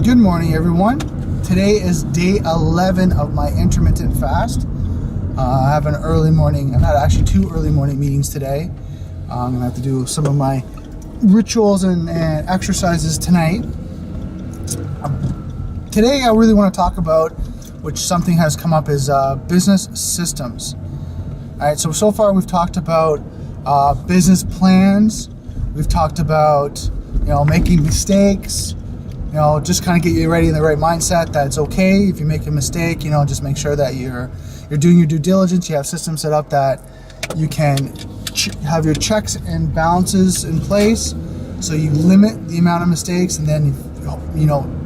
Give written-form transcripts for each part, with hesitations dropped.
Good morning, everyone. Today is day 11 of my intermittent fast. I have an early morning. I've had actually 2 early morning meetings today. I'm gonna have to do some of my rituals and exercises tonight. Today, I really want to talk about, which something has come up, is business systems. All right. So far we've talked about business plans. We've talked about making mistakes. Just kind of get you ready in the right mindset that it's okay if you make a mistake. Just make sure that you're doing your due diligence. You have systems set up that you can have your checks and balances in place, so you limit the amount of mistakes, and then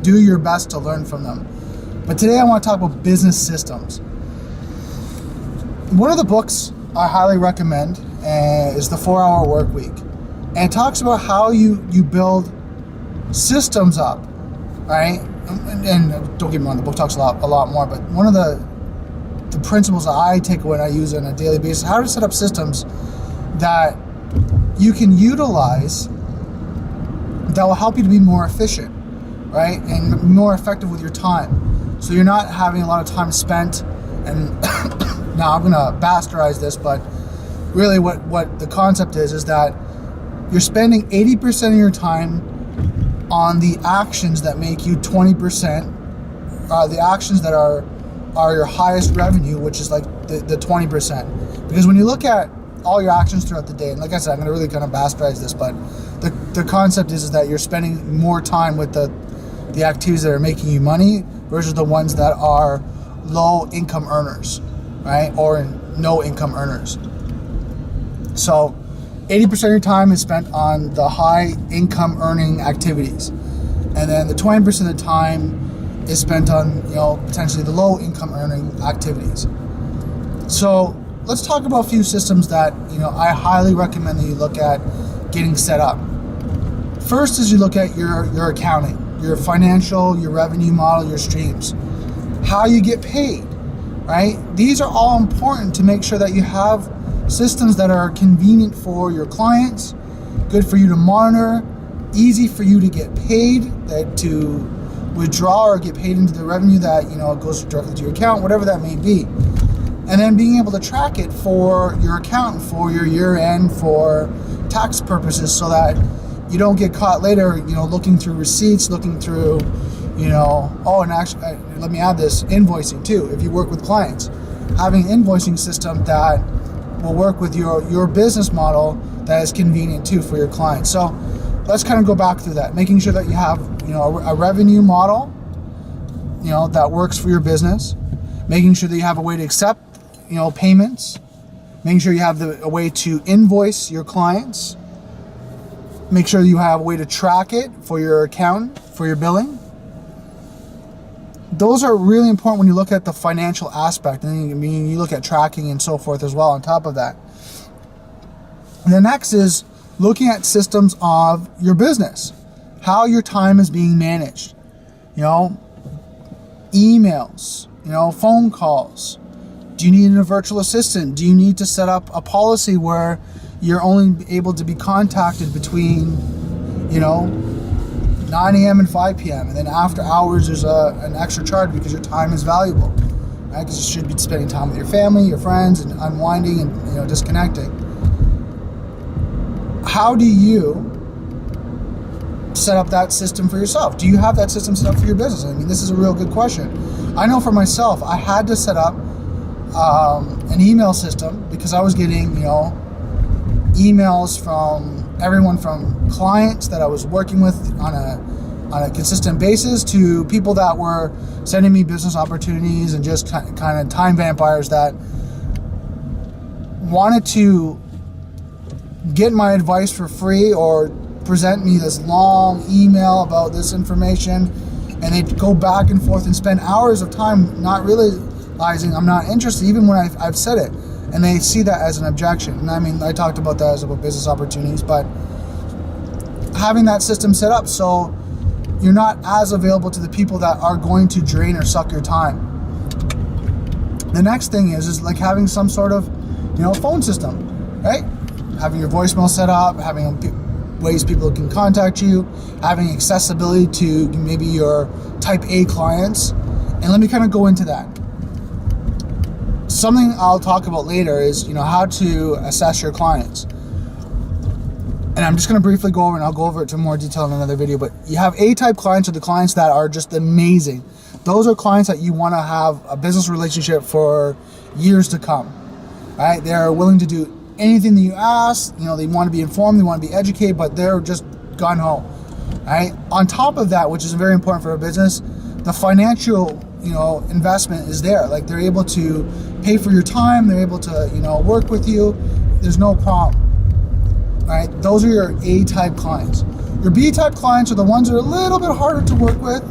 do your best to learn from them. But today I want to talk about business systems. One of the books I highly recommend is The 4-Hour Work Week, and it talks about how you build systems up. Right, and don't get me wrong, the book talks a lot more. But one of the principles that I take away and I use on a daily basis: how to set up systems that you can utilize that will help you to be more efficient, right, and more effective with your time. So you're not having a lot of time spent. And now I'm gonna bastardize this, but really, what the concept is that you're spending 80% of your time on the actions that make you 20%, the actions that are your highest revenue, which is like the 20%. Because when you look at all your actions throughout the day, and like I said, I'm going to really kind of bastardize this, but the concept is that you're spending more time with the activities that are making you money versus the ones that are low income earners, right, or no income earners. So 80% of your time is spent on the high income earning activities. And then the 20% of the time is spent on, potentially the low income earning activities. So let's talk about a few systems that, I highly recommend that you look at getting set up. First is you look at your accounting, your financial, your revenue model, your streams, how you get paid, right? These are all important to make sure that you have systems that are convenient for your clients, good for you to monitor, easy for you to get paid, that to withdraw or get paid into the revenue that goes directly to your account, whatever that may be. And then being able to track it for your accountant, for your year end, for tax purposes, so that you don't get caught later, looking through receipts, looking through, and actually, let me add this, invoicing too. If you work with clients, having an invoicing system that will work with your business model that is convenient too for your clients. So let's kind of go back through that, making sure that you have a revenue model that works for your business, making sure that you have a way to accept payments, making sure you have a way to invoice your clients, make sure you have a way to track it for your accountant, for your billing. Those are really important when you look at the financial aspect, and you look at tracking and so forth as well on top of that. And the next is looking at systems of your business, how your time is being managed, emails, phone calls. Do you need a virtual assistant? Do you need to set up a policy where you're only able to be contacted between 9 a.m. and 5 p.m. and then after hours there's an extra charge because your time is valuable, right? Because you should be spending time with your family, your friends, and unwinding and disconnecting. How do you set up that system for yourself? Do you have that system set up for your business? This is a real good question. I know for myself, I had to set up an email system because I was getting emails from everyone from clients that I was working with on a consistent basis to people that were sending me business opportunities and just kind of time vampires that wanted to get my advice for free or present me this long email about this information, and they'd go back and forth and spend hours of time not realizing I'm not interested even when I've said it. And they see that as an objection. And I talked about that as about business opportunities, but having that system set up so you're not as available to the people that are going to drain or suck your time. The next thing is like having some sort of, phone system, right? Having your voicemail set up, having ways people can contact you, having accessibility to maybe your type A clients. And let me kind of go into that. Something I'll talk about later is, how to assess your clients. And I'm just going to briefly go over, and I'll go over it to more detail in another video, but you have A-type clients, or the clients that are just amazing. Those are clients that you want to have a business relationship for years to come, right? They're willing to do anything that you ask. They want to be informed, they want to be educated, but they're just gung-ho, right? On top of that, which is very important for a business, the financial, investment is there. Like, they're able to pay for your time, they're able to, work with you. There's no problem. Right? Those are your A-type clients. Your B-type clients are the ones that are a little bit harder to work with.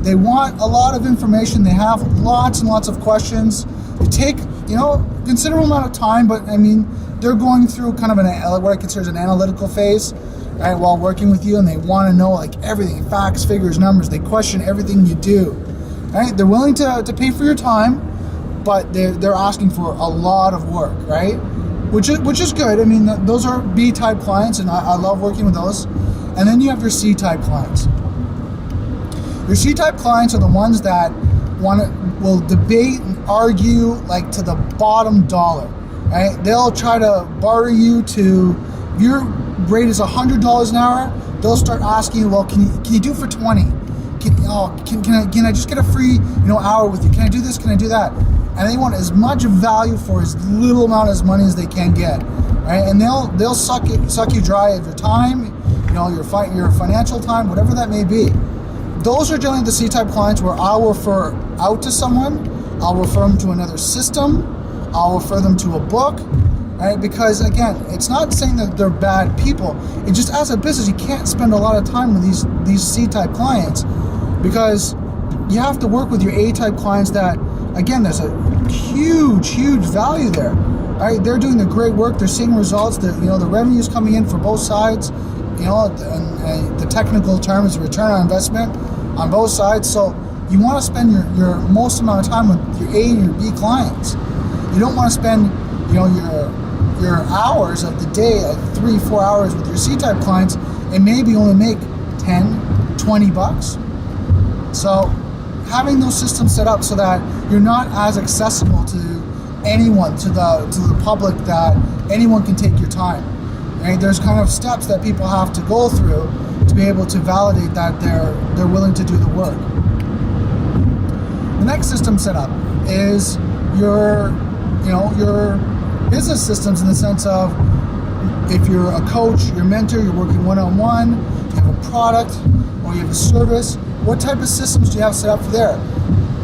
They want a lot of information. They have lots and lots of questions. They take, considerable amount of time, but they're going through kind of what I consider an analytical phase, right, while working with you, and they want to know everything, facts, figures, numbers. They question everything you do, right? They're willing to pay for your time, but they're asking for a lot of work, right? Which is good. Those are B-type clients, and I love working with those. And then you have your C-type clients. Your C-type clients are the ones that will debate and argue to the bottom dollar, right? They'll try to barter you to, if your rate is $100 an hour, they'll start asking you, well, can you do it for 20? Can I just get a free hour with you? Can I do this? Can I do that? And they want as much value for as little amount of money as they can get, right? And they'll suck you dry of your time, your financial time, whatever that may be. Those are generally the C-type clients where I'll refer out to someone, I'll refer them to another system, I'll refer them to a book, right? Because again, it's not saying that they're bad people. It's just, as a business, you can't spend a lot of time with these C-type clients, because you have to work with your A-type clients that, again, there's a huge value there, right? They're doing the great work, they're seeing results, the revenue's coming in for both sides, and the technical term is return on investment on both sides. So you want to spend your most amount of time with your A and your B clients. You don't want to spend, your hours of the day, 3-4 hours with your C-type clients, and maybe only make $10-$20. So having those systems set up so that you're not as accessible to anyone, to the public, that anyone can take your time, right? There's kind of steps that people have to go through to be able to validate that they're willing to do the work. The next system set up is your business systems, in the sense of, if you're a coach, your mentor, you're working one-on-one, you have a product or you have a service, what type of systems do you have set up for there?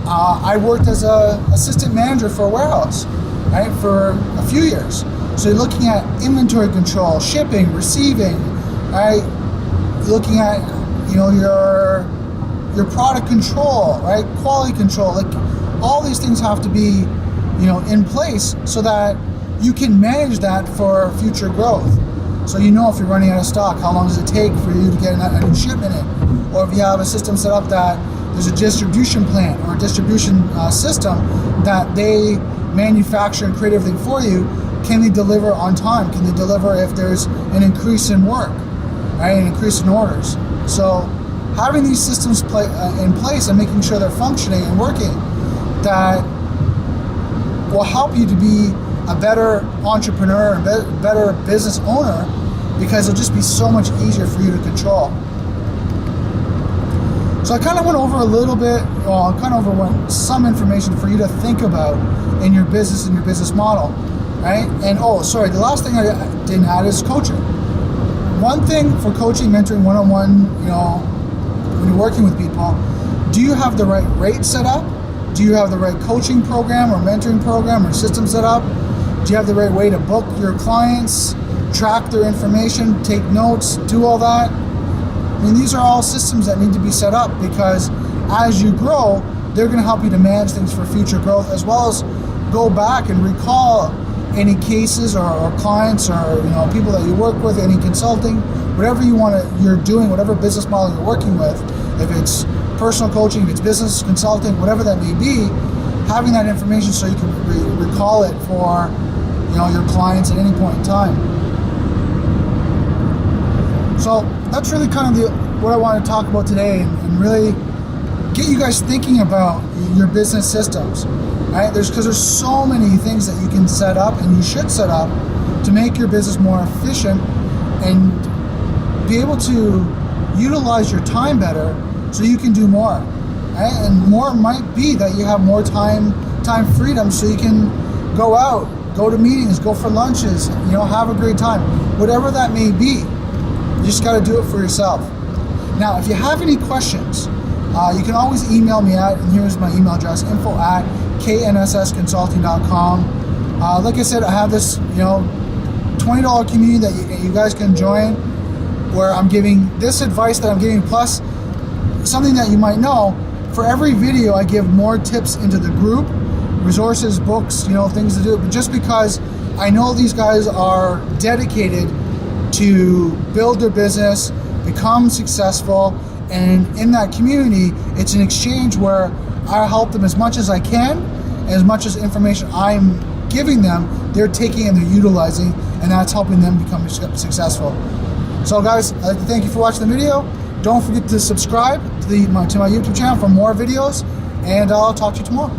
I worked as a assistant manager for a warehouse, right, for a few years. So you're looking at inventory control, shipping, receiving, right? You're looking at, your product control, right? Quality control, all these things have to be, in place so that you can manage that for future growth. So if you're running out of stock, how long does it take for you to get a new shipment in? Or if you have a system set up that there's a distribution plant or a distribution system that they manufacture and create everything for you, can they deliver on time? Can they deliver if there's an increase in work, right? An increase in orders. So having these systems in place and making sure they're functioning and working, that will help you to be a better entrepreneur and better business owner, because it'll just be so much easier for you to control. So I kind of went over a little bit, some information for you to think about in your business and your business model, right? And the last thing I didn't add is coaching. One thing for coaching, mentoring, one-on-one, when you're working with people, do you have the right rate set up? Do you have the right coaching program or mentoring program or system set up? Do you have the right way to book your clients, track their information, take notes, do all that? These are all systems that need to be set up, because as you grow, they're going to help you to manage things for future growth, as well as go back and recall any cases or clients or people that you work with, any consulting, whatever you're doing, whatever business model you're working with, if it's personal coaching, if it's business consulting, whatever that may be, having that information so you can recall it for your clients at any point in time. So So that's really kind of what I want to talk about today, and really get you guys thinking about your business systems, right? Because there's so many things that you can set up and you should set up to make your business more efficient and be able to utilize your time better so you can do more, right? And more might be that you have more time freedom so you can go out, go to meetings, go for lunches, have a great time, whatever that may be. You just got to do it for yourself. Now, if you have any questions, you can always email me at, and here's my email address, info@knssconsulting.com. Like I said, I have this, $20 community that you guys can join, where I'm giving this advice that I'm giving, plus something that you might know. For every video, I give more tips into the group, resources, books, things to do, but just because I know these guys are dedicated to build their business, become successful, and in that community, it's an exchange where I help them as much as I can, and as much as information I'm giving them, they're taking and they're utilizing, and that's helping them become successful. So guys, I'd like to thank you for watching the video. Don't forget to subscribe to my YouTube channel for more videos, and I'll talk to you tomorrow.